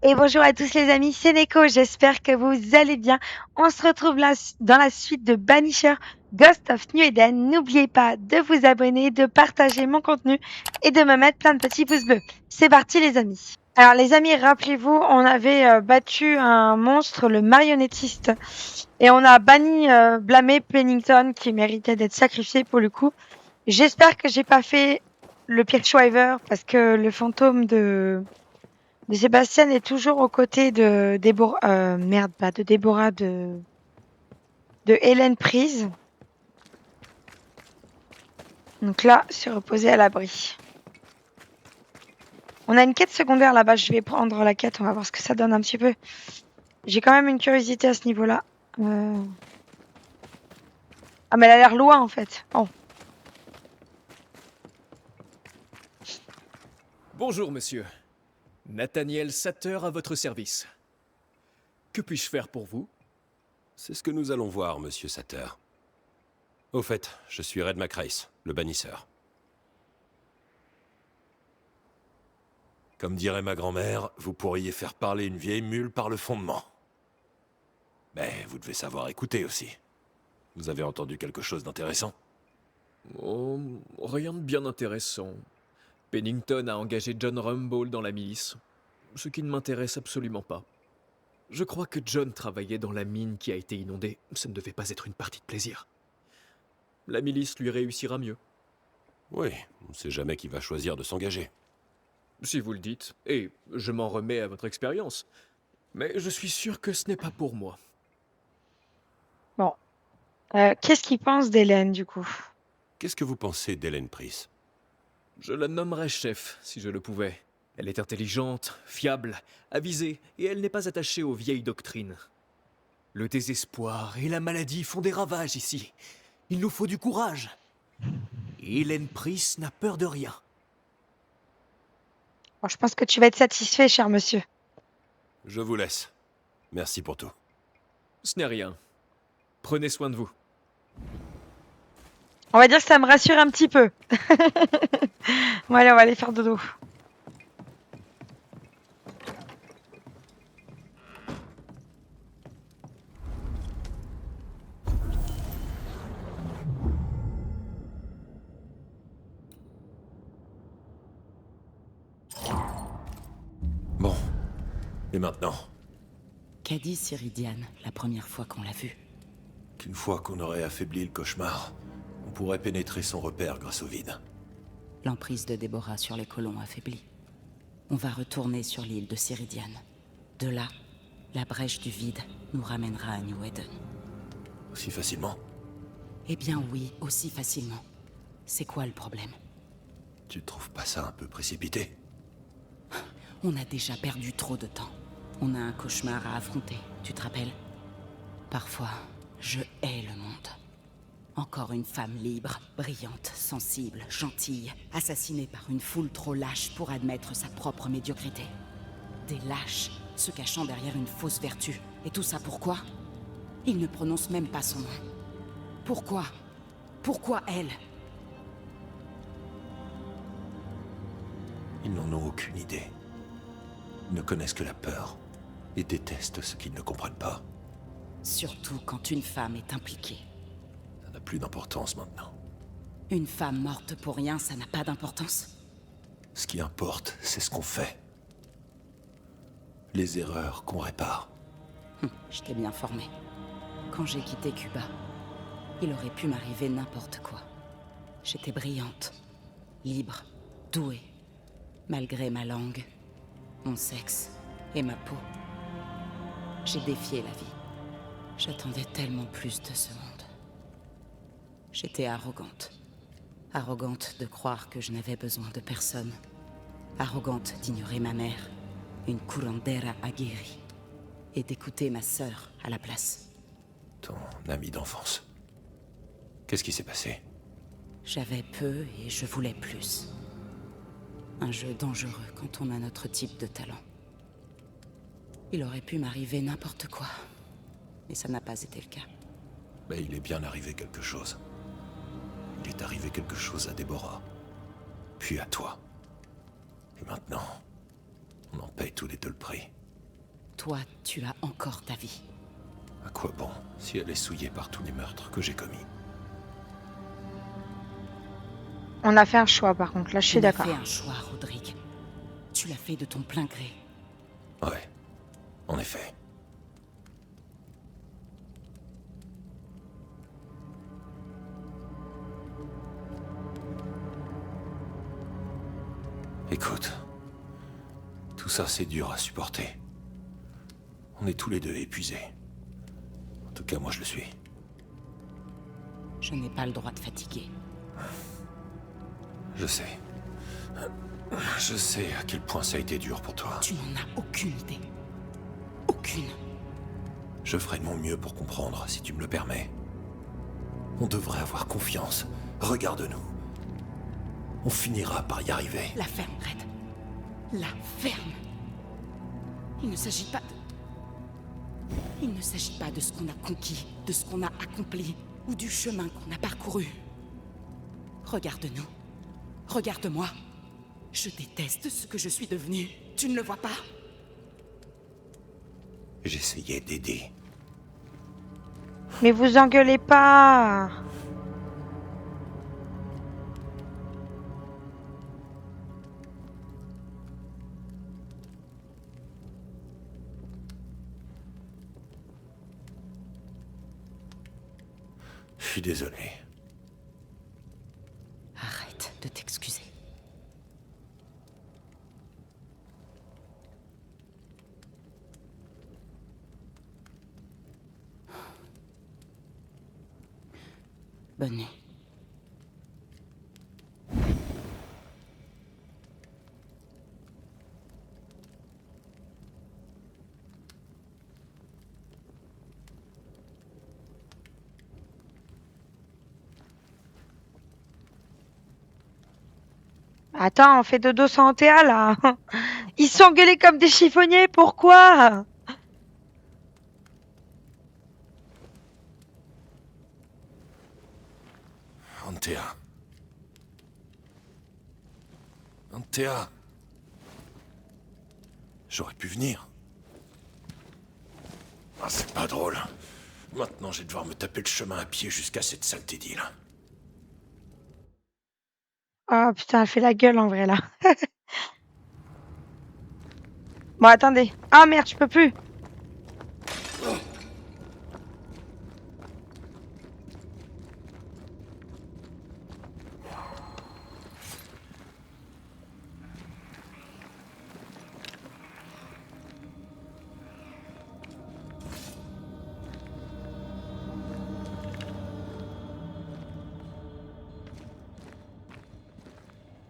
Et bonjour à tous les amis, c'est Neko, j'espère que vous allez bien. On se retrouve là dans la suite de Banisher Ghost of New Eden. N'oubliez pas de vous abonner, de partager mon contenu et de me mettre plein de petits pouces bleus. C'est parti les amis. Alors les amis, rappelez-vous, on avait battu un monstre, le marionnettiste, et on a banni, blâmé Pennington qui méritait d'être sacrifié pour le coup. J'espère que j'ai pas fait le pire choix ever parce que le fantôme de Sébastien est toujours aux côtés de Déborah, pas de Déborah, de Hélène Prise. Donc là, se reposer à l'abri. On a une quête secondaire là-bas. Je vais prendre la quête. On va voir ce que ça donne un petit peu. J'ai quand même une curiosité à ce niveau-là. Ah, mais elle a l'air loin en fait. Oh. Bonjour, monsieur. Nathaniel Satter à votre service. Que puis-je faire pour vous? C'est ce que nous allons voir, monsieur Satter. Au fait, je suis Red Macrace, le bannisseur. Comme dirait ma grand-mère, vous pourriez faire parler une vieille mule par le fondement. Mais vous devez savoir écouter aussi. Vous avez entendu quelque chose d'intéressant? Oh, rien de bien intéressant. Pennington a engagé John Rumble dans la milice, ce qui ne m'intéresse absolument pas. Je crois que John travaillait dans la mine qui a été inondée. Ça ne devait pas être une partie de plaisir. La milice lui réussira mieux. Oui, on ne sait jamais qui va choisir de s'engager. Si vous le dites, et je m'en remets à votre expérience. Mais je suis sûr que ce n'est pas pour moi. Bon. Qu'est-ce qu'il pense d'Hélène du coup? Qu'est-ce que vous pensez d'Hélène Pris? Je la nommerais chef, si je le pouvais. Elle est intelligente, fiable, avisée, et elle n'est pas attachée aux vieilles doctrines. Le désespoir et la maladie font des ravages ici. Il nous faut du courage. Et Hélène Pris n'a peur de rien. Bon, je pense que tu vas être satisfait, cher monsieur. Je vous laisse. Merci pour tout. Ce n'est rien. Prenez soin de vous. On va dire que ça me rassure un petit peu. Bon, allez, on va aller faire dodo. Bon. Et maintenant? Qu'a dit Ciridiane la première fois qu'on l'a vue? Qu'une fois qu'on aurait affaibli le cauchemar, on pourrait pénétrer son repère grâce au vide. L'emprise de Déborah sur les colons affaiblie. On va retourner sur l'île de Ciridiane. De là, la brèche du vide nous ramènera à New Eden. Aussi facilement? Eh bien oui, aussi facilement. C'est quoi le problème? Tu trouves pas ça un peu précipité? On a déjà perdu trop de temps. On a un cauchemar à affronter, tu te rappelles? Parfois, je hais le monde. Encore une femme libre, brillante, sensible, gentille, assassinée par une foule trop lâche pour admettre sa propre médiocrité. Des lâches, se cachant derrière une fausse vertu. Et tout ça pourquoi? Ils ne prononcent même pas son nom. Pourquoi? Pourquoi elle? Ils n'en ont aucune idée. Ils ne connaissent que la peur et détestent ce qu'ils ne comprennent pas. Surtout quand une femme est impliquée. Ça n'a plus d'importance maintenant. Une femme morte pour rien, ça n'a pas d'importance. Ce qui importe, c'est ce qu'on fait. Les erreurs qu'on répare. Je t'ai bien formé. Quand j'ai quitté Cuba, il aurait pu m'arriver n'importe quoi. J'étais brillante, libre, douée, malgré ma langue, mon sexe et ma peau. J'ai défié la vie. J'attendais tellement plus de ce monde. J'étais arrogante. Arrogante de croire que je n'avais besoin de personne. Arrogante d'ignorer ma mère, une curandera aguerrie, et d'écouter ma sœur à la place. Ton ami d'enfance. Qu'est-ce qui s'est passé? J'avais peu et je voulais plus. Un jeu dangereux quand on a notre type de talent. Il aurait pu m'arriver n'importe quoi. Mais ça n'a pas été le cas. Mais il est bien arrivé quelque chose. Il est arrivé quelque chose à Déborah. Puis à toi. Et maintenant, on en paye tous les deux le prix. toi, tu as encore ta vie. À quoi bon, si elle est souillée par tous les meurtres que j'ai commis? On a fait un choix, par contre. Là, je suis On a d'accord. fait un choix, Rodrigue. Tu l'as fait de ton plein gré. Ouais, en effet. Écoute, tout ça c'est dur à supporter. On est tous les deux épuisés. En tout cas, moi je le suis. Je n'ai pas le droit de fatiguer. Je sais. Je sais à quel point ça a été dur pour toi. Tu n'en as aucune idée. Aucune. Je ferai de mon mieux pour comprendre, si tu me le permets. On devrait avoir confiance. Regarde-nous. On finira par y arriver. La ferme, Red. La ferme. Il ne s'agit pas de... Il ne s'agit pas de ce qu'on a conquis, de ce qu'on a accompli, ou du chemin qu'on a parcouru. Regarde-nous. Regarde-moi. Je déteste ce que je suis devenu. Tu ne le vois pas? J'essayais d'aider. Mais vous engueulez pas. Je suis désolé. Arrête de t'excuser. Bonne nuit. Attends, on fait dodo sans Théa, là. Ils sont engueulés comme des chiffonniers, pourquoi? Antea. Antea. J'aurais pu venir. Ah, c'est pas drôle. Maintenant, je vais devoir me taper le chemin à pied jusqu'à cette saleté d'île. Oh putain, elle fait la gueule en vrai, là. Bon, attendez. Ah merde, je peux plus.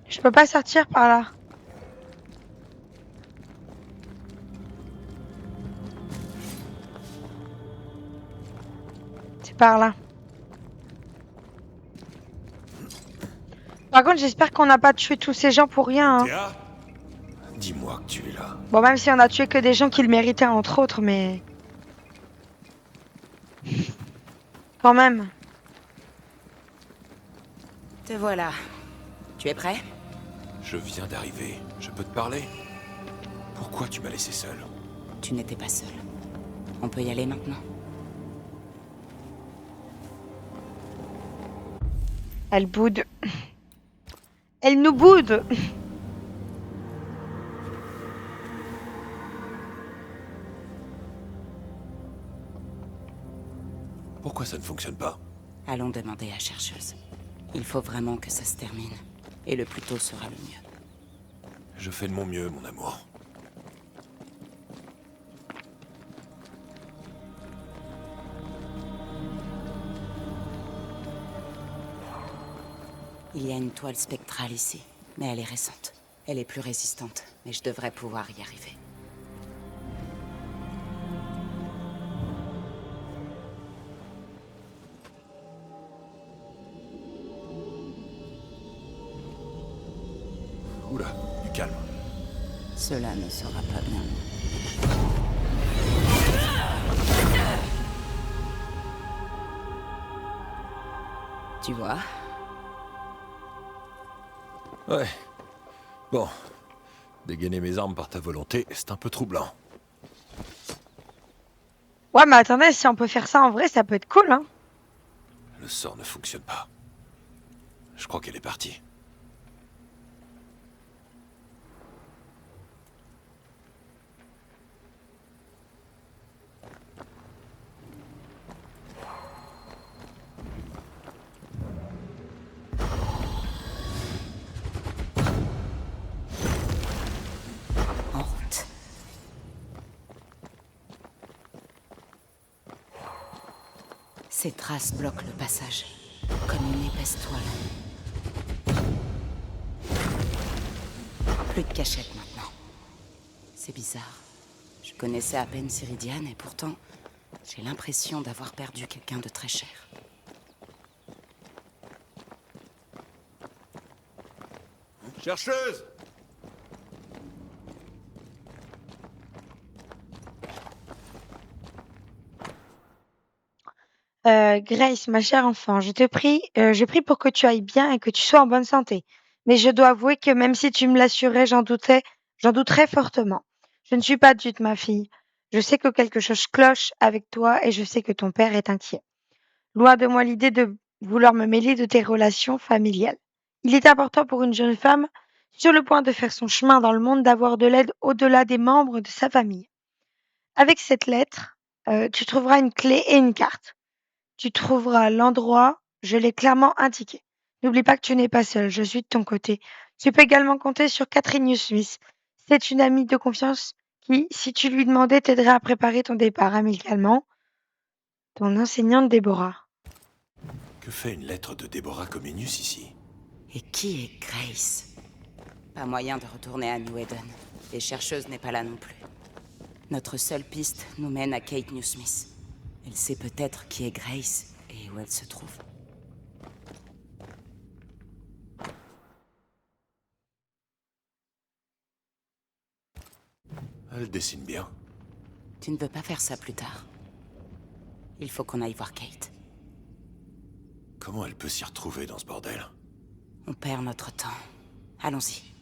Je peux pas sortir par là. C'est par là. Par contre, j'espère qu'on n'a pas tué tous ces gens pour rien. Hein. Antea. Dis-moi que tu es là. Bon, même si on a tué que des gens qui le méritaient, entre autres, mais... Quand même. Te voilà. Tu es prêt? Je viens d'arriver. Je peux te parler? Pourquoi tu m'as laissé seul? Tu n'étais pas seul. On peut y aller maintenant. Elle boude. Elle nous boude. Pourquoi ça ne fonctionne pas? Allons demander à Chercheuse. Il faut vraiment que ça se termine. Et le plus tôt sera le mieux. Je fais de mon mieux, mon amour. Il y a une toile spectrale ici, mais elle est récente. Elle est plus résistante, mais je devrais pouvoir y arriver. Oula, du calme. Cela ne sera pas bien. Tu vois? Ouais. Bon. Dégainer mes armes par ta volonté, c'est un peu troublant. Ouais, mais attendez, si on peut faire ça en vrai, ça peut être cool, hein. Le sort ne fonctionne pas. Je crois qu'elle est partie. En route. Ces traces bloquent le passage, comme une épaisse toile. Plus de cachette maintenant. C'est bizarre. Je connaissais à peine Ciridiane et pourtant, j'ai l'impression d'avoir perdu quelqu'un de très cher. Chercheuse! Grace, ma chère enfant, je prie pour que tu ailles bien et que tu sois en bonne santé. Mais je dois avouer que même si tu me l'assurais, j'en douterais fortement. Je ne suis pas dupe, ma fille. Je sais que quelque chose cloche avec toi et je sais que ton père est inquiet. Loin de moi l'idée de vouloir me mêler de tes relations familiales. Il est important pour une jeune femme sur le point de faire son chemin dans le monde d'avoir de l'aide au-delà des membres de sa famille. Avec cette lettre, tu trouveras une clé et une carte. Tu trouveras l'endroit, je l'ai clairement indiqué. N'oublie pas que tu n'es pas seul, je suis de ton côté. Tu peux également compter sur Catherine Smith. C'est une amie de confiance qui, si tu lui demandais, t'aiderait à préparer ton départ amicalement. Ton enseignante Déborah. Que fait une lettre de Déborah Comenius ici? Et qui est Grace? Pas moyen de retourner à New Eden. Et chercheuse n'est pas là non plus. Notre seule piste nous mène à Kate Newsmith. Elle sait peut-être qui est Grace et où elle se trouve. Elle dessine bien. Tu ne veux pas faire ça plus tard. Il faut qu'on aille voir Kate. Comment elle peut s'y retrouver dans ce bordel? On perd notre temps. Allons-y.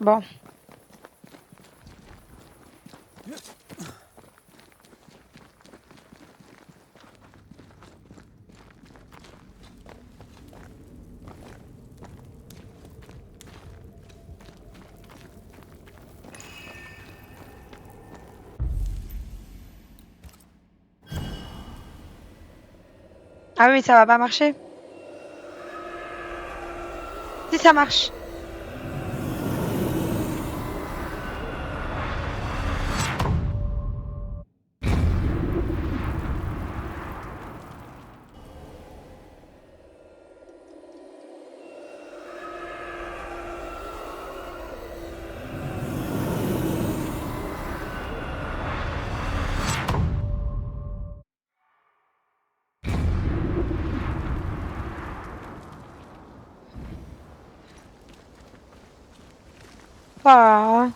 Bon, ah oui, ça va pas marcher. Si ça marche. Ah.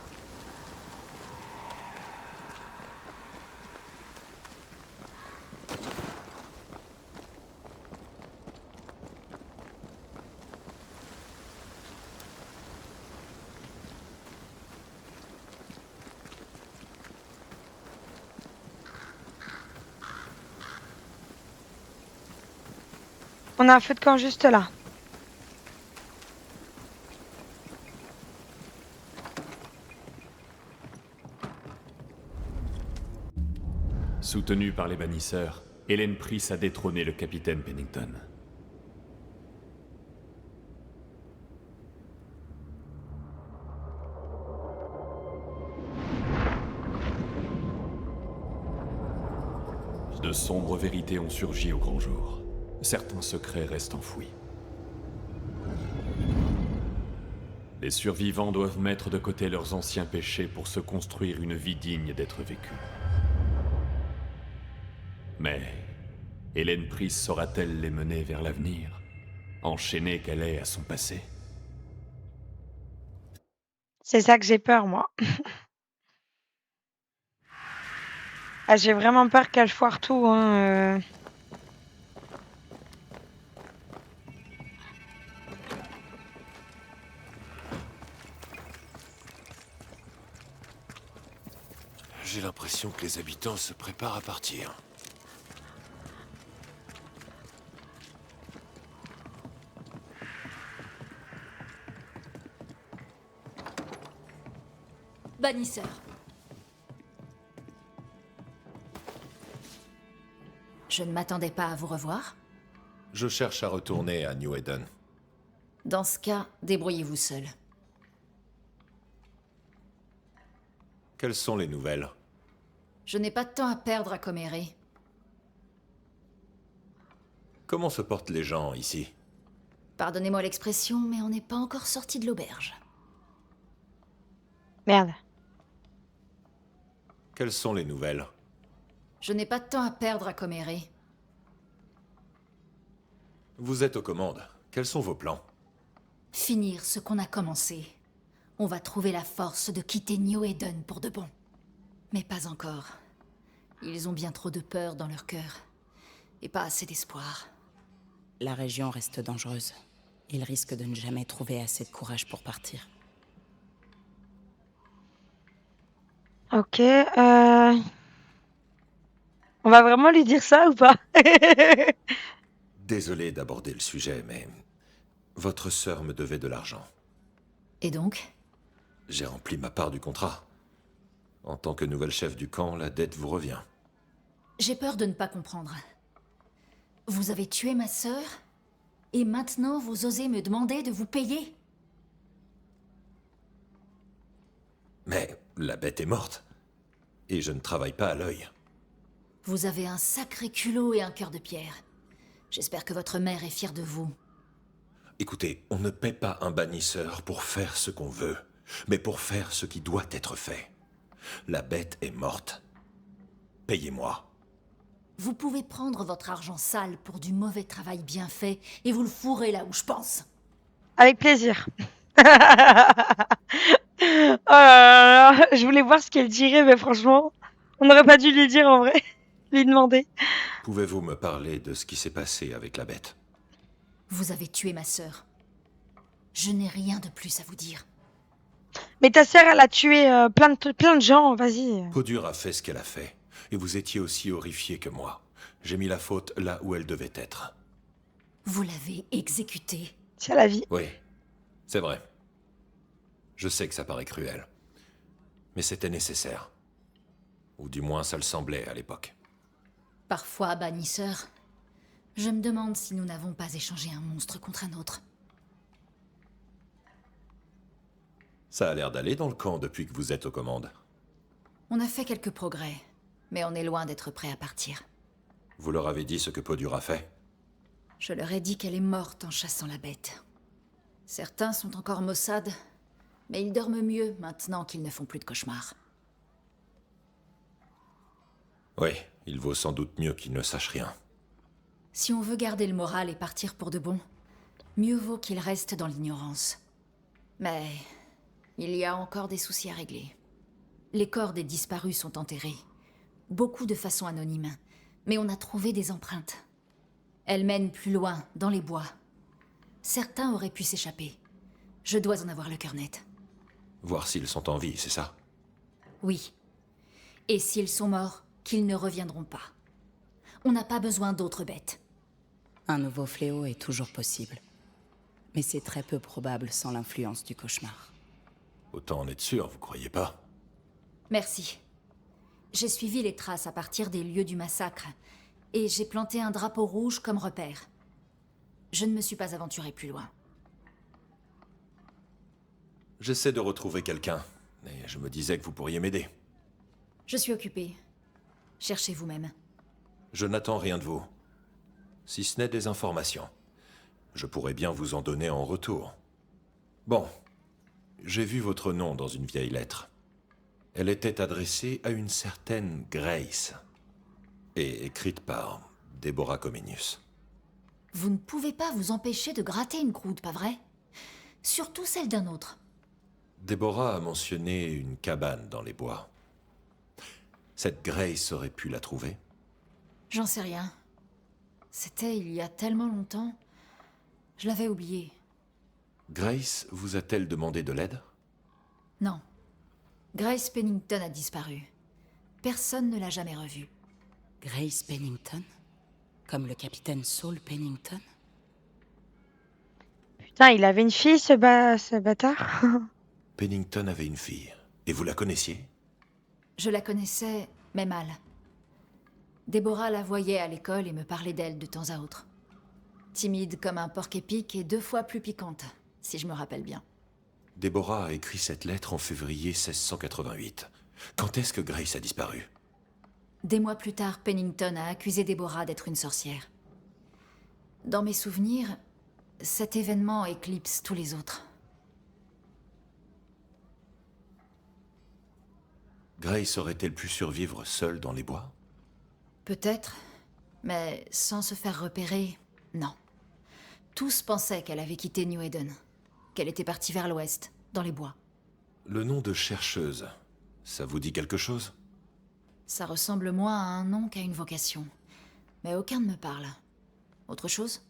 On a un feu de camp juste là. Soutenue par les bannisseurs, Hélène Price a détrôné le capitaine Pennington. De sombres vérités ont surgi au grand jour. Certains secrets restent enfouis. Les survivants doivent mettre de côté leurs anciens péchés pour se construire une vie digne d'être vécue. Mais Hélène Price saura-t-elle les mener vers l'avenir, enchaînée qu'elle est à son passé? C'est ça que j'ai peur, moi. Ah, j'ai vraiment peur qu'elle foire tout, hein. J'ai l'impression que les habitants se préparent à partir. Bannisseur. Je ne m'attendais pas à vous revoir. Je cherche à retourner à New Eden. Dans ce cas, débrouillez-vous seul. Quelles sont les nouvelles? Je n'ai pas de temps à perdre à commérer. Comment se portent les gens ici? Pardonnez-moi l'expression, mais on n'est pas encore sorti de l'auberge. Merde. Quelles sont les nouvelles? Je n'ai pas de temps à perdre à commérer. Vous êtes aux commandes. Quels sont vos plans? Finir ce qu'on a commencé. On va trouver la force de quitter New Eden pour de bon. Mais pas encore. Ils ont bien trop de peur dans leur cœur. Et pas assez d'espoir. La région reste dangereuse. Ils risquent de ne jamais trouver assez de courage pour partir. Ok, on va vraiment lui dire ça ou pas? Désolé d'aborder le sujet, mais votre sœur me devait de l'argent. Et donc? J'ai rempli ma part du contrat. En tant que nouvelle chef du camp, la dette vous revient. J'ai peur de ne pas comprendre. Vous avez tué ma sœur, et maintenant vous osez me demander de vous payer? Mais la bête est morte. Et je ne travaille pas à l'œil. Vous avez un sacré culot et un cœur de pierre. J'espère que votre mère est fière de vous. Écoutez, on ne paie pas un bannisseur pour faire ce qu'on veut, mais pour faire ce qui doit être fait. La bête est morte. Payez-moi. Vous pouvez prendre votre argent sale pour du mauvais travail bien fait, et vous le fourrez là où je pense. Avec plaisir. Oh là là, je voulais voir ce qu'elle dirait, mais franchement, on n'aurait pas dû lui dire en vrai, lui demander. Pouvez-vous me parler de ce qui s'est passé avec la bête? Vous avez tué ma sœur. Je n'ai rien de plus à vous dire. Mais ta sœur, elle a tué plein de gens, vas-y. Podur a fait ce qu'elle a fait, et vous étiez aussi horrifié que moi. J'ai mis la faute là où elle devait être. Vous l'avez exécutée. C'est la vie. Oui, c'est vrai. Je sais que ça paraît cruel, mais c'était nécessaire. Ou du moins ça le semblait à l'époque. Parfois, bannisseur, je me demande si nous n'avons pas échangé un monstre contre un autre. Ça a l'air d'aller dans le camp depuis que vous êtes aux commandes. On a fait quelques progrès, mais on est loin d'être prêt à partir. Vous leur avez dit ce que Podur a fait? Je leur ai dit qu'elle est morte en chassant la bête. Certains sont encore maussades, mais ils dorment mieux maintenant qu'ils ne font plus de cauchemars. Oui, il vaut sans doute mieux qu'ils ne sachent rien. Si on veut garder le moral et partir pour de bon, mieux vaut qu'ils restent dans l'ignorance. Mais il y a encore des soucis à régler. Les corps des disparus sont enterrés. Beaucoup de façon anonyme, mais on a trouvé des empreintes. Elles mènent plus loin, dans les bois. Certains auraient pu s'échapper. Je dois en avoir le cœur net. Voir s'ils sont en vie, c'est ça? Oui. Et s'ils sont morts, qu'ils ne reviendront pas. On n'a pas besoin d'autres bêtes. Un nouveau fléau est toujours possible. Mais c'est très peu probable sans l'influence du cauchemar. Autant en être sûr, vous croyez pas? Merci. J'ai suivi les traces à partir des lieux du massacre, et j'ai planté un drapeau rouge comme repère. Je ne me suis pas aventuré plus loin. J'essaie de retrouver quelqu'un, mais je me disais que vous pourriez m'aider. Je suis occupée. Cherchez vous-même. Je n'attends rien de vous. Si ce n'est des informations. Je pourrais bien vous en donner en retour. Bon. J'ai vu votre nom dans une vieille lettre. Elle était adressée à une certaine Grace. Et écrite par Deborah Comenius. Vous ne pouvez pas vous empêcher de gratter une croûte, pas vrai? Surtout celle d'un autre. Deborah a mentionné une cabane dans les bois. Cette Grace aurait pu la trouver? J'en sais rien. C'était il y a tellement longtemps. Je l'avais oublié. Grace vous a-t-elle demandé de l'aide? Non. Grace Pennington a disparu. Personne ne l'a jamais revue. Grace Pennington? Comme le capitaine Saul Pennington? Putain, il avait une fille, ce bâtard. Pennington avait une fille. Et vous la connaissiez? Je la connaissais, mais mal. Déborah la voyait à l'école et me parlait d'elle de temps à autre. Timide comme un porc-épic et 2 fois plus piquante, si je me rappelle bien. Déborah a écrit cette lettre en février 1688. Quand est-ce que Grace a disparu? Des mois plus tard, Pennington a accusé Déborah d'être une sorcière. Dans mes souvenirs, cet événement éclipse tous les autres. Grace aurait-elle pu survivre seule dans les bois? Peut-être, mais sans se faire repérer, non. Tous pensaient qu'elle avait quitté New Eden, qu'elle était partie vers l'ouest, dans les bois. Le nom de chercheuse, ça vous dit quelque chose? Ça ressemble moins à un nom qu'à une vocation. Mais aucun ne me parle. Autre chose?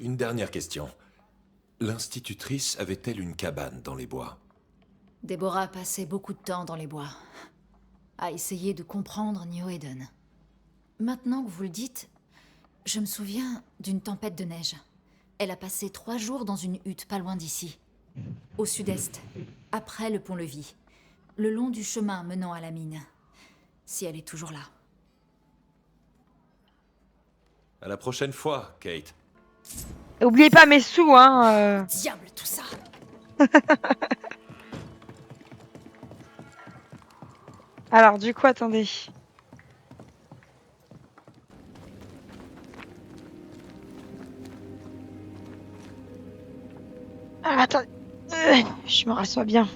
Une dernière question. L'institutrice avait-elle une cabane dans les bois? Déborah passait beaucoup de temps dans les bois, à essayer de comprendre New Eden. Maintenant que vous le dites, je me souviens d'une tempête de neige. Elle a passé 3 jours dans une hutte pas loin d'ici, au sud-est, après le pont-levis, le long du chemin menant à la mine, si elle est toujours là. À la prochaine fois, Kate. Oubliez pas mes sous, hein. Diable, tout ça! Alors, du coup, attendez. Ah, attendez. Je me rassois bien.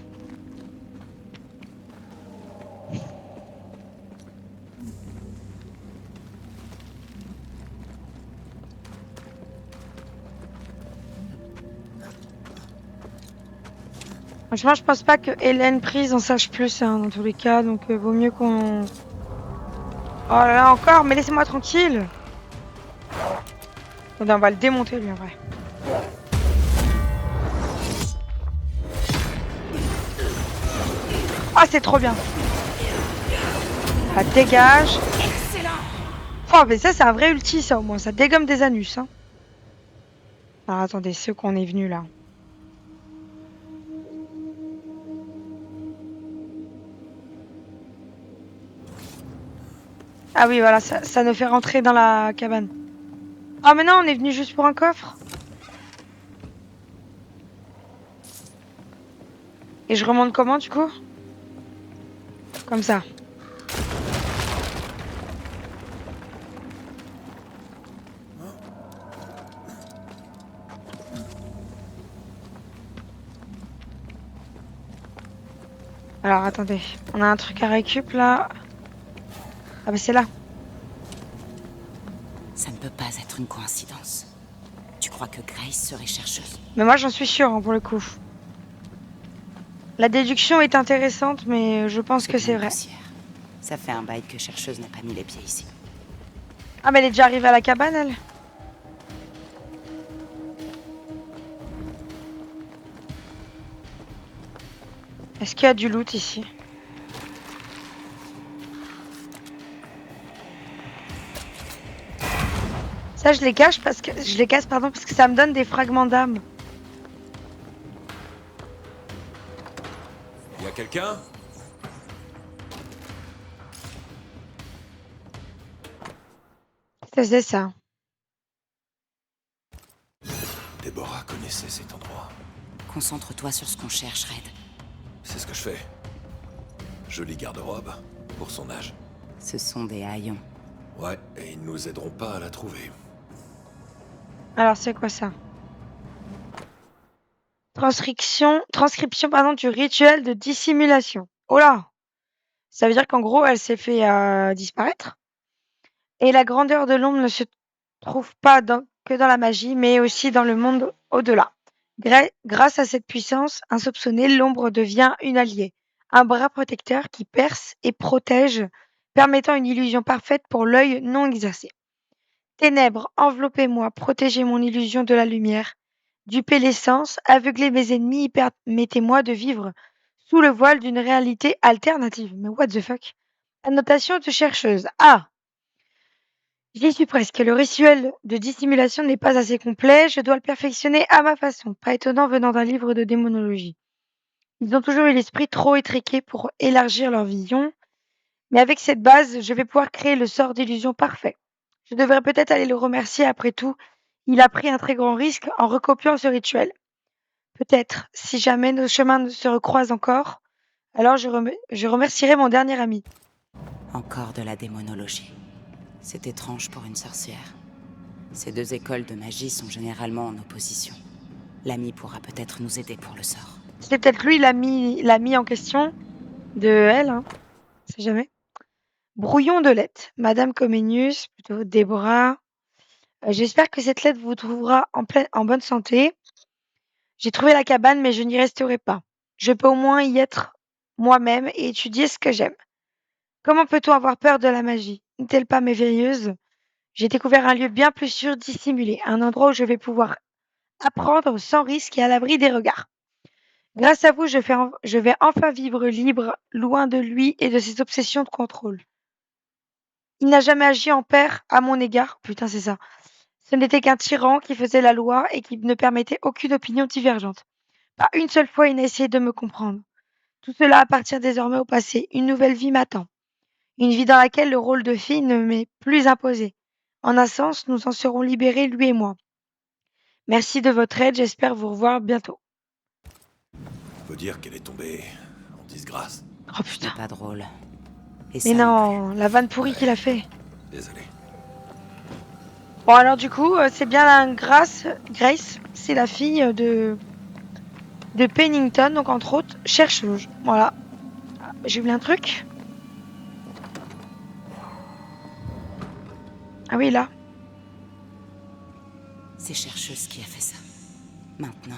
Franchement, je pense pas que Hélène Prise en sache plus, hein, dans tous les cas, donc vaut mieux qu'on... Oh là là, encore, mais laissez-moi tranquille. Attendez, on va le démonter, lui, en vrai. Ah, c'est trop bien. Ça dégage. Oh, mais ça, c'est un vrai ulti, ça, au moins. Ça dégomme des anus, hein. Alors, attendez, ceux qu'on est venus, là. Ah oui, voilà, ça nous fait rentrer dans la cabane. Ah, mais non, on est venu juste pour un coffre. Et je remonte comment, du coup? Comme ça. Alors, attendez. On a un truc à récup, là. Ah, bah c'est là. Ça ne peut pas être une coïncidence. Tu crois que Grace serait chercheuse? Mais moi, j'en suis sûre, hein, pour le coup. La déduction est intéressante, mais je pense que c'est bien vrai. poussière. Ça fait un bail que chercheuse n'a pas mis les pieds ici. Ah, mais elle est déjà arrivée à la cabane, elle? Est-ce qu'il y a du loot ici? Ça, je les cache parce que... Je les casse, pardon, parce que ça me donne des fragments d'âme. Y a quelqu'un? C'est ça. Déborah connaissait cet endroit. Concentre-toi sur ce qu'on cherche, Red. C'est ce que je fais. Jolie garde-robe, pour son âge. Ce sont des haillons. Ouais, et ils nous aideront pas à la trouver. Alors, c'est quoi ça? Transcription, pardon, du rituel de dissimulation. Oh là! Ça veut dire qu'en gros, elle s'est fait disparaître. Et la grandeur de l'ombre ne se trouve pas que dans la magie, mais aussi dans le monde au-delà. Grâce à cette puissance insoupçonnée, l'ombre devient une alliée, un bras protecteur qui perce et protège permettant une illusion parfaite pour l'œil non exercé. Ténèbres, enveloppez-moi, protégez mon illusion de la lumière. Dupez les sens, aveuglez mes ennemis, et permettez-moi de vivre sous le voile d'une réalité alternative. Mais what the fuck? Annotation de chercheuse. Ah! J'y suis presque. Le rituel de dissimulation n'est pas assez complet. Je dois le perfectionner à ma façon. Pas étonnant venant d'un livre de démonologie. Ils ont toujours eu l'esprit trop étriqué pour élargir leur vision. Mais avec cette base, je vais pouvoir créer le sort d'illusion parfait. Je devrais peut-être aller le remercier après tout. Il a pris un très grand risque en recopiant ce rituel. Peut-être, si jamais nos chemins ne se recroisent encore, alors je remercierai mon dernier ami. Encore de la démonologie. C'est étrange pour une sorcière. Ces deux écoles de magie sont généralement en opposition. L'ami pourra peut-être nous aider pour le sort. C'est peut-être lui l'ami en question de elle, hein. On sait jamais. Brouillon de lettre. Madame Comenius, plutôt Déborah. J'espère que cette lettre vous trouvera en bonne santé. J'ai trouvé la cabane, mais je n'y resterai pas. Je peux au moins y être moi-même et étudier ce que j'aime. Comment peut-on avoir peur de la magie? N'est-elle pas merveilleuse? J'ai découvert un lieu bien plus sûr dissimulé, un endroit où je vais pouvoir apprendre sans risque et à l'abri des regards. Grâce à vous, je vais enfin vivre libre, loin de lui et de ses obsessions de contrôle. Il n'a jamais agi en père à mon égard. Putain, c'est ça. Ce n'était qu'un tyran qui faisait la loi et qui ne permettait aucune opinion divergente. Pas une seule fois il n'a essayé de me comprendre. Tout cela appartient désormais au passé. Une nouvelle vie m'attend. Une vie dans laquelle le rôle de fille ne m'est plus imposé. En un sens, nous en serons libérés, lui et moi. Merci de votre aide, j'espère vous revoir bientôt. Faut dire qu'elle est tombée en disgrâce. Oh C'est putain. pas drôle. Et Mais ça non, la vanne pourrie qu'il a fait. Désolé. Bon alors du coup, c'est bien la Grace, c'est la fille de Pennington, donc entre autres chercheuse. Voilà. J'ai oublié un truc. Ah oui, là. C'est chercheuse qui a fait ça. Maintenant,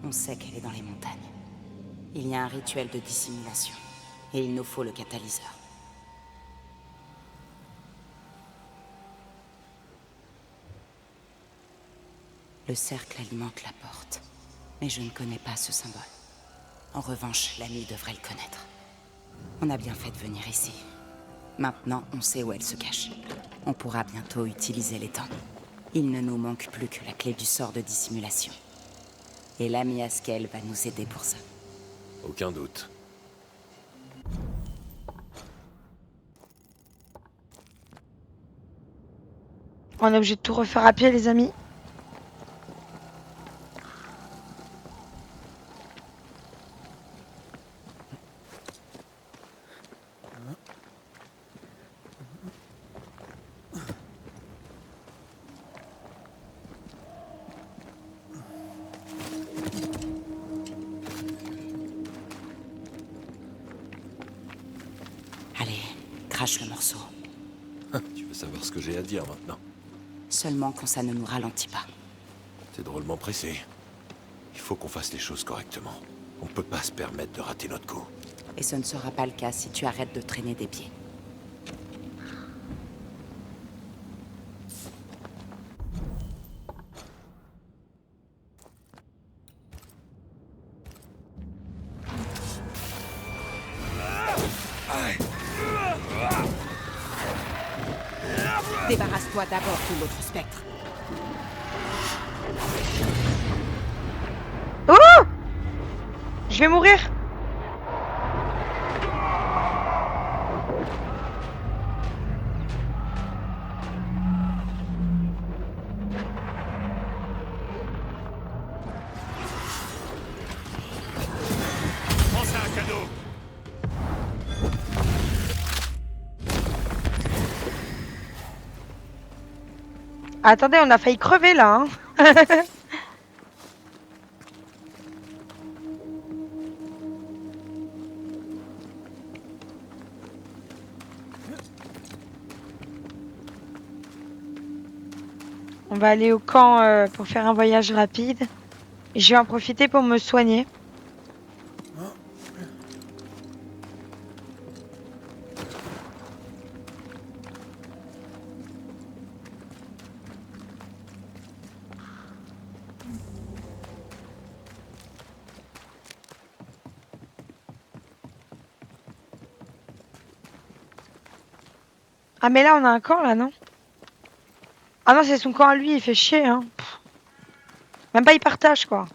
on sait qu'elle est dans les montagnes. Il y a un rituel de dissimulation. Et il nous faut le catalyseur. Le cercle alimente la porte. Mais je ne connais pas ce symbole. En revanche, l'ami devrait le connaître. On a bien fait de venir ici. Maintenant, on sait où elle se cache. On pourra bientôt utiliser l'étang. Il ne nous manque plus que la clé du sort de dissimulation. Et l'ami Haskell va nous aider pour ça. Aucun doute. On est obligé de tout refaire à pied, les amis. Allez, crache le morceau. Tu veux savoir ce que j'ai à dire maintenant? Seulement quand ça ne nous ralentit pas. T'es drôlement pressé. Il faut qu'on fasse les choses correctement. On peut pas se permettre de rater notre coup. Et ce ne sera pas le cas si tu arrêtes de traîner des pieds. Débarrasse-toi d'abord de l'autre spectre. Oh! Je vais mourir. Pensez à un cadeau. Attendez, on a failli crever là, hein. On va aller au camp pour faire un voyage rapide. Je vais en profiter pour me soigner. Ah, mais là, on a un camp, là, non? Ah non, c'est son camp à lui, il fait chier, hein. Même pas, il partage, quoi.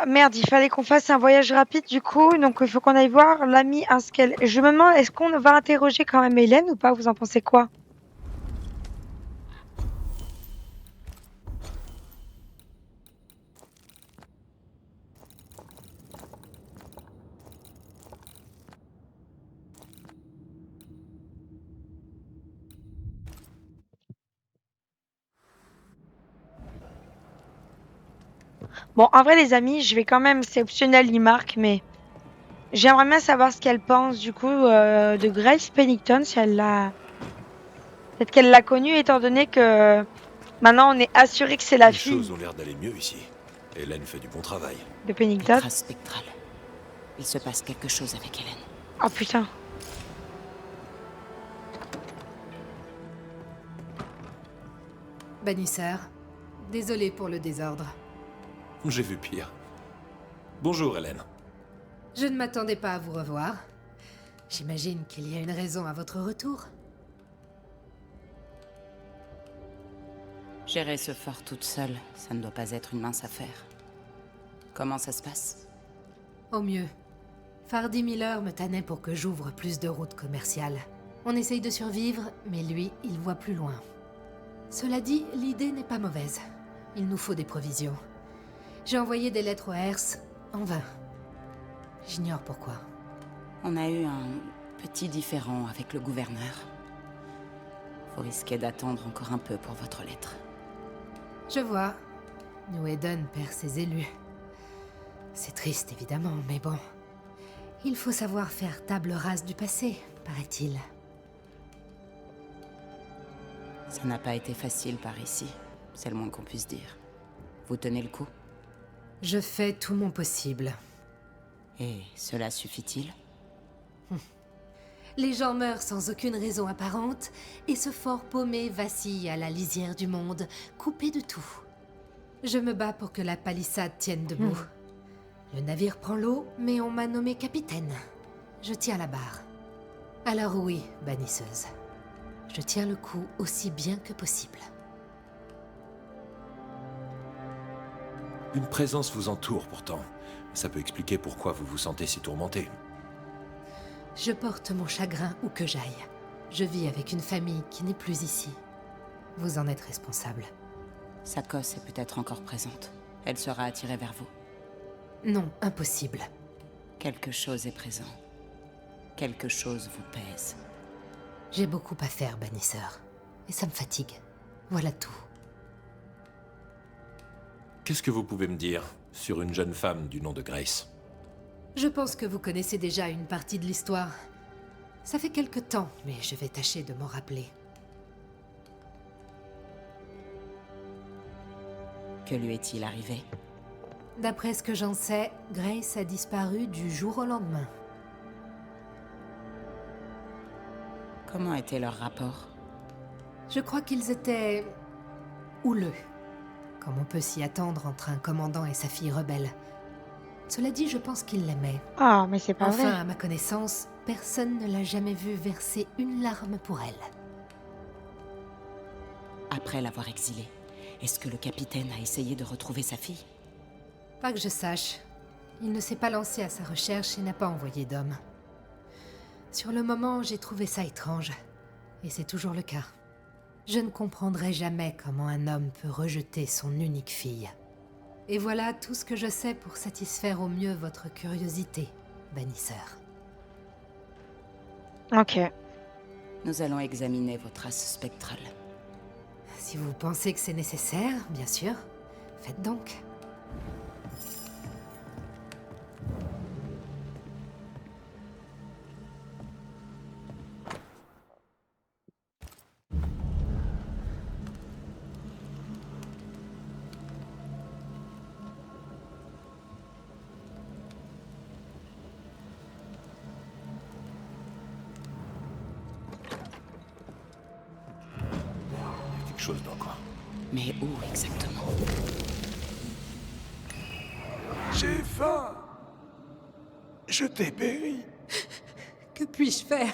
Merde, il fallait qu'on fasse un voyage rapide du coup, donc il faut qu'on aille voir l'ami Haskell. Je me demande, est-ce qu'on va interroger quand même Hélène ou pas? Vous en pensez quoi? Bon, en vrai, les amis, je vais quand même, c'est optionnel, il marque, mais j'aimerais bien savoir ce qu'elle pense du coup de Grace Pennington, si elle l'a. Peut-être qu'elle l'a connue, étant donné que maintenant on est assuré que c'est la Les choses fille ont l'air d'aller mieux ici. Hélène fait du bon travail. de Des Pennington. traces spectrales. Il se passe quelque chose avec Hélène. Oh putain. Bannisseur, désolé pour le désordre. J'ai vu pire. Bonjour, Hélène. Je ne m'attendais pas à vous revoir. J'imagine qu'il y a une raison à votre retour. Gérer ce fort toute seule, ça ne doit pas être une mince affaire. Comment ça se passe? Au mieux. Fardy Miller me tannait pour que j'ouvre plus de routes commerciales. On essaye de survivre, mais lui, il voit plus loin. Cela dit, l'idée n'est pas mauvaise. Il nous faut des provisions. J'ai envoyé des lettres au Hers, en vain. J'ignore pourquoi. On a eu un petit différend avec le gouverneur. Vous risquez d'attendre encore un peu pour votre lettre. Je vois. New Eden perd ses élus. C'est triste, évidemment, mais bon. Il faut savoir faire table rase du passé, paraît-il. Ça n'a pas été facile par ici. C'est le moins qu'on puisse dire. Vous tenez le coup? Je fais tout mon possible. Et cela suffit-il? Les gens meurent sans aucune raison apparente, et ce fort paumé vacille à la lisière du monde, coupé de tout. Je me bats pour que la palissade tienne debout. Le navire prend l'eau, mais on m'a nommé capitaine. Je tiens la barre. Alors oui, bannisseuse. Je tiens le coup aussi bien que possible. Une présence vous entoure pourtant. Ça peut expliquer pourquoi vous vous sentez si tourmenté. Je porte mon chagrin où que j'aille. Je vis avec une famille qui n'est plus ici. Vous en êtes responsable. Sa cosse est peut-être encore présente. Elle sera attirée vers vous. Non, impossible. Quelque chose est présent. Quelque chose vous pèse. J'ai beaucoup à faire, bannisseur. Et ça me fatigue. Voilà tout. Qu'est-ce que vous pouvez me dire sur une jeune femme du nom de Grace? Je pense que vous connaissez déjà une partie de l'histoire. Ça fait quelque temps, mais je vais tâcher de m'en rappeler. Que lui est-il arrivé? D'après ce que j'en sais, Grace a disparu du jour au lendemain. Comment était leur rapport? Je crois qu'ils étaient... houleux. Comme on peut s'y attendre entre un commandant et sa fille rebelle. Cela dit, je pense qu'il l'aimait. Ah, mais c'est pas Enfin, vrai. à ma connaissance, personne ne l'a jamais vu verser une larme pour elle. Après l'avoir exilé, est-ce que le capitaine a essayé de retrouver sa fille? Pas que je sache. Il ne s'est pas lancé à sa recherche et n'a pas envoyé d'homme. Sur le moment, j'ai trouvé ça étrange. Et c'est toujours le cas. Je ne comprendrai jamais comment un homme peut rejeter son unique fille. Et voilà tout ce que je sais pour satisfaire au mieux votre curiosité, bannisseur. Ok. Nous allons examiner vos traces spectrales. Si vous pensez que c'est nécessaire, bien sûr, faites donc. Il y a quelque chose dans le coin. Mais où exactement? J'ai faim. Je t'ai péri. Que puis-je faire?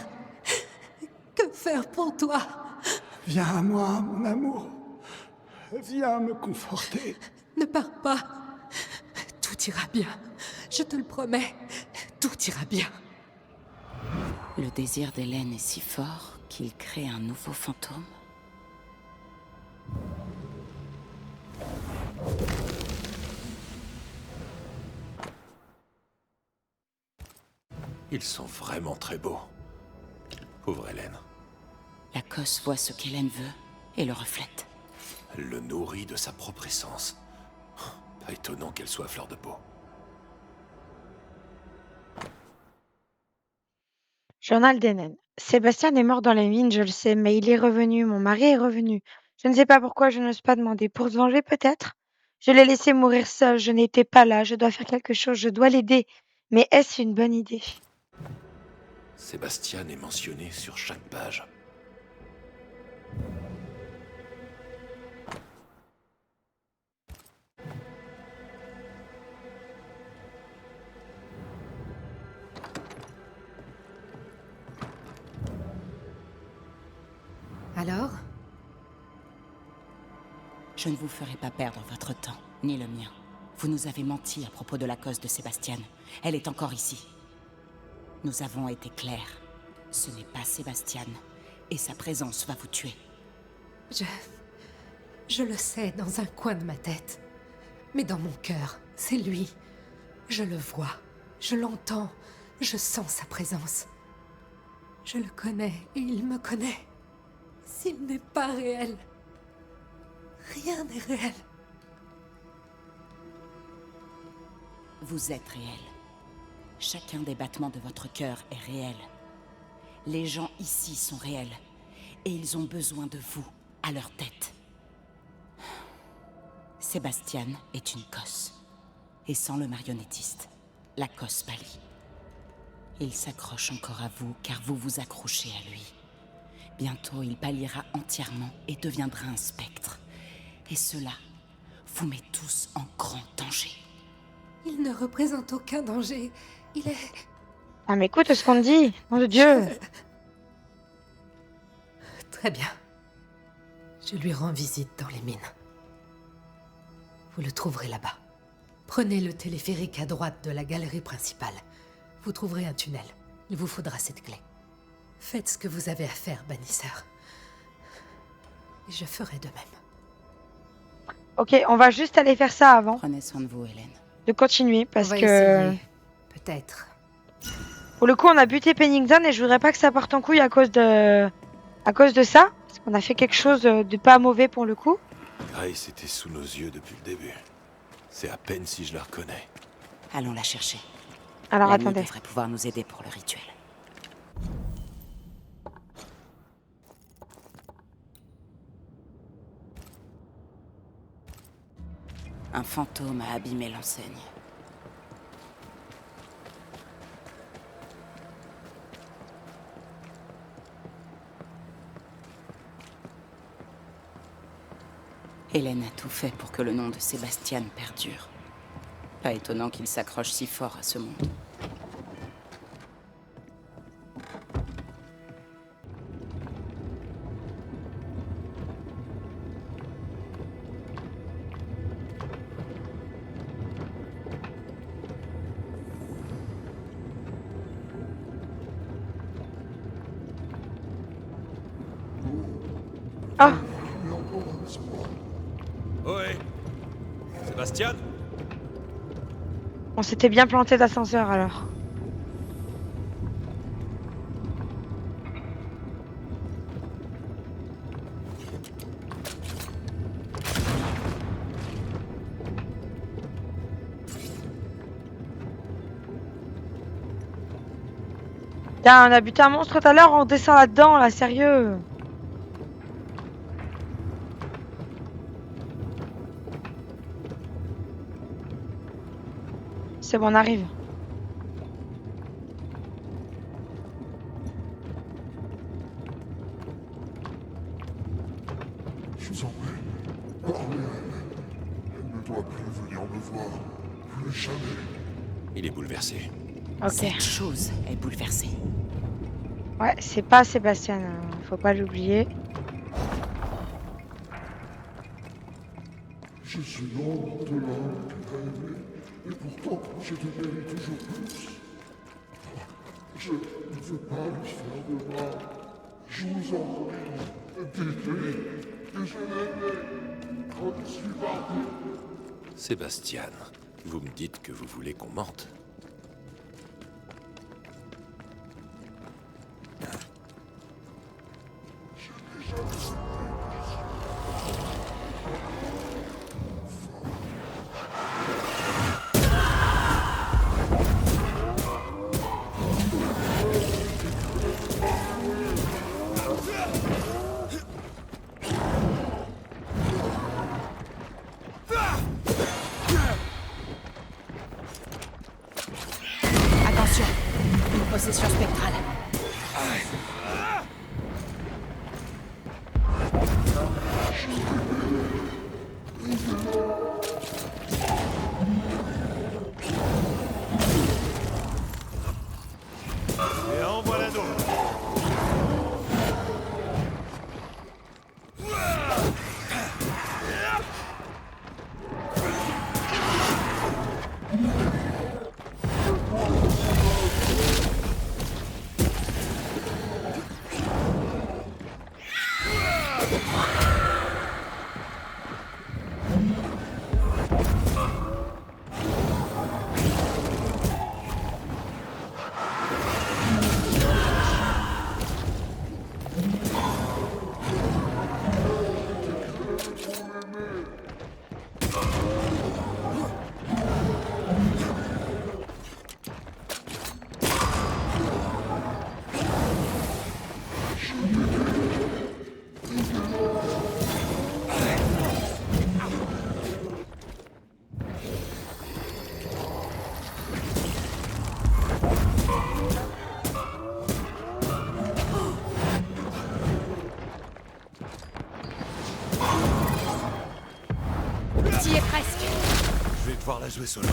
Que faire pour toi? Viens à moi, mon amour. Viens me conforter. Ne pars pas. Tout ira bien. Je te le promets. Tout ira bien. Le désir d'Hélène est si fort qu'il crée un nouveau fantôme. Ils sont vraiment très beaux. Pauvre Hélène. La Cosse voit ce qu'Hélène veut et le reflète. Elle le nourrit de sa propre essence. Pas étonnant qu'elle soit à fleur de peau. Journal d'Hélène. Sébastien est mort dans les mines, je le sais, mais il est revenu. Mon mari est revenu. Je ne sais pas pourquoi, je n'ose pas demander. Pour se venger, peut-être? Je l'ai laissé mourir seul. Je n'étais pas là. Je dois faire quelque chose. Je dois l'aider. Mais est-ce une bonne idée? Sébastien est mentionné sur chaque page. Alors? Je ne vous ferai pas perdre votre temps, ni le mien. Vous nous avez menti à propos de la cause de Sébastien. Elle est encore ici. Nous avons été clairs. Ce n'est pas Sébastien. Et sa présence va vous tuer. Je le sais dans un coin de ma tête. Mais dans mon cœur, c'est lui. Je le vois. Je l'entends. Je sens sa présence. Je le connais et il me connaît. S'il n'est pas réel, rien n'est réel. Vous êtes réel. Chacun des battements de votre cœur est réel. Les gens ici sont réels. Et ils ont besoin de vous, à leur tête. Sébastien est une Cosse. Et sans le marionnettiste, la Cosse pâlit. Il s'accroche encore à vous, car vous vous accrochez à lui. Bientôt, il pâlira entièrement et deviendra un spectre. Et cela vous met tous en grand danger. Il ne représente aucun danger. Il est... Ah, mais écoute ce qu'on dit. Nom de Dieu. Très bien. Je lui rends visite dans les mines. Vous le trouverez là-bas. Prenez le téléphérique à droite de la galerie principale. Vous trouverez un tunnel. Il vous faudra cette clé. Faites ce que vous avez à faire, bannisseur. Et je ferai de même. Ok, on va juste aller faire ça avant Prenez soin de vous, Hélène. de continuer parce On va que essayer. Peut-être. pour le coup, on a buté Pennington et je voudrais pas que ça parte en couille à cause de ça. Parce qu'on a fait quelque chose de pas mauvais pour le coup. Grace était sous nos yeux depuis le début. C'est à peine si je la reconnais. Allons la chercher. Alors L'ami attendez. devrait pouvoir nous aider pour le rituel. Un fantôme a abîmé l'enseigne. Hélène a tout fait pour que le nom de Sébastien perdure. Pas étonnant qu'il s'accroche si fort à ce monde. Ah, Ohé Sébastien? on s'était bien planté d'ascenseur alors. Putain, on a buté un monstre tout à l'heure, on descend là-dedans, là, sérieux. C'est bon, on arrive. Je vous en prie, parlez à elle. Elle ne doit plus venir me voir. Plus jamais. Il est bouleversé. Ok. Cette chose est bouleversée. Ouais, c'est pas Sébastien, faut pas l'oublier. Je suis l'ombre de l'homme qu'elle a aimé, et pourtant je deviens toujours plus. Je ne veux pas lui faire de mal. Je vous en prie, dites-lui que je l'aimais quand je suis parti. Sébastien, vous me dites que vous voulez qu'on mente? Attention, une possession spectrale. Et en voilà d'autres. T'y es presque. Je vais devoir la jouer solo.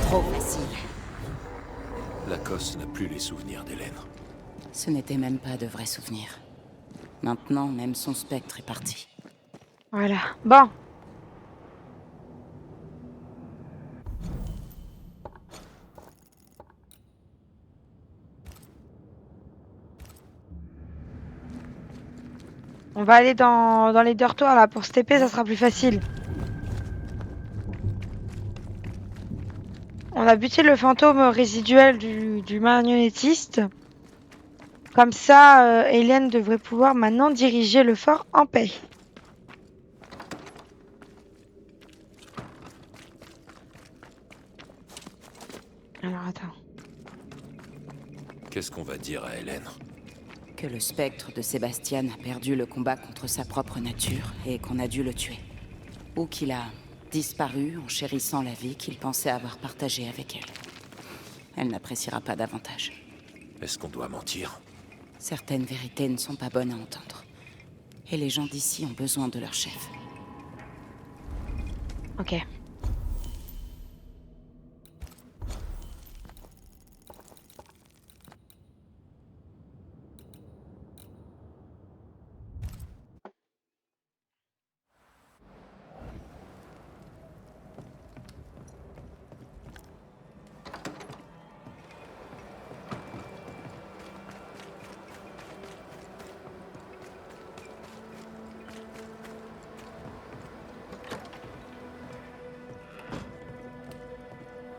Trop facile. Lacoste n'a plus les souvenirs d'Hélène. Ce n'était même pas de vrais souvenirs. Maintenant, même son spectre est parti. Voilà. Bon. On va aller dans les dortoirs là pour se TP, ça sera plus facile. On a buté le fantôme résiduel du marionnettiste. Comme ça, Hélène devrait pouvoir maintenant diriger le fort en paix. Alors attends. Qu'est-ce qu'on va dire à Hélène? Que le spectre de Sébastien a perdu le combat contre sa propre nature et qu'on a dû le tuer. Ou qu'il a disparu en chérissant la vie qu'il pensait avoir partagée avec elle. Elle n'appréciera pas davantage. Est-ce qu'on doit mentir? Certaines vérités ne sont pas bonnes à entendre. Et les gens d'ici ont besoin de leur chef. Ok.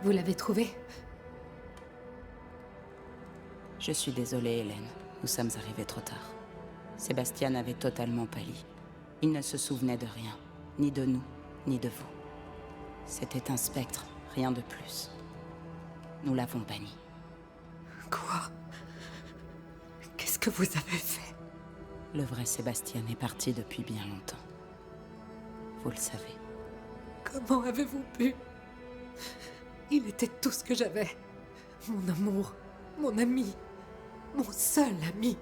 Vous l'avez trouvé? Je suis désolée, Hélène. Nous sommes arrivés trop tard. Sébastien avait totalement pâli. Il ne se souvenait de rien, ni de nous, ni de vous. C'était un spectre, rien de plus. Nous l'avons banni. Quoi? Qu'est-ce que vous avez fait? Le vrai Sébastien est parti depuis bien longtemps. Vous le savez. Comment avez-vous pu? Il était tout ce que j'avais. Mon amour, mon ami, mon seul ami.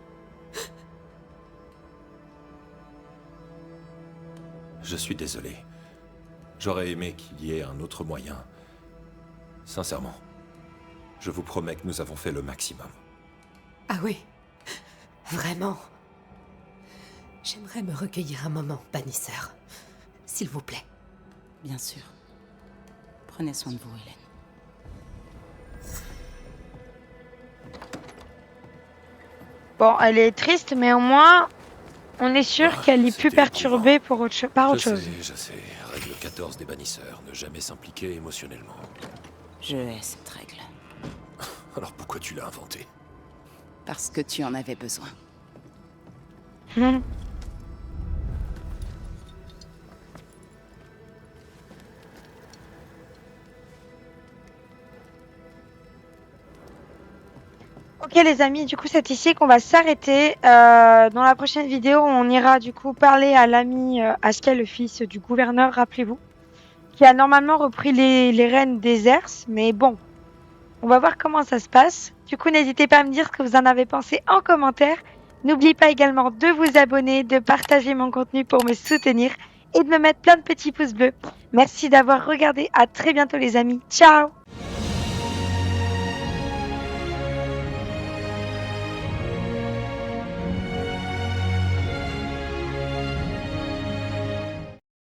Je suis désolé. J'aurais aimé qu'il y ait un autre moyen. Sincèrement. Je vous promets que nous avons fait le maximum. Ah oui, vraiment. J'aimerais me recueillir un moment, bannisseur. S'il vous plaît. Bien sûr. Prenez soin de vous, Hélène. Bon, elle est triste, mais au moins, on est sûr qu'elle est plus c'était perturbée par autre chose. Je sais. Règle 14 des bannisseurs, ne jamais s'impliquer émotionnellement. Je hais cette règle. Alors pourquoi tu l'as inventée? Parce que tu en avais besoin. Ok les amis, du coup c'est ici qu'on va s'arrêter. Dans la prochaine vidéo, on ira du coup parler à l'ami Haskell, le fils du gouverneur, rappelez-vous, qui a normalement repris les rênes des Ers, mais bon, on va voir comment ça se passe. Du coup, n'hésitez pas à me dire ce que vous en avez pensé en commentaire. N'oubliez pas également de vous abonner, de partager mon contenu pour me soutenir et de me mettre plein de petits pouces bleus. Merci d'avoir regardé, à très bientôt les amis, ciao!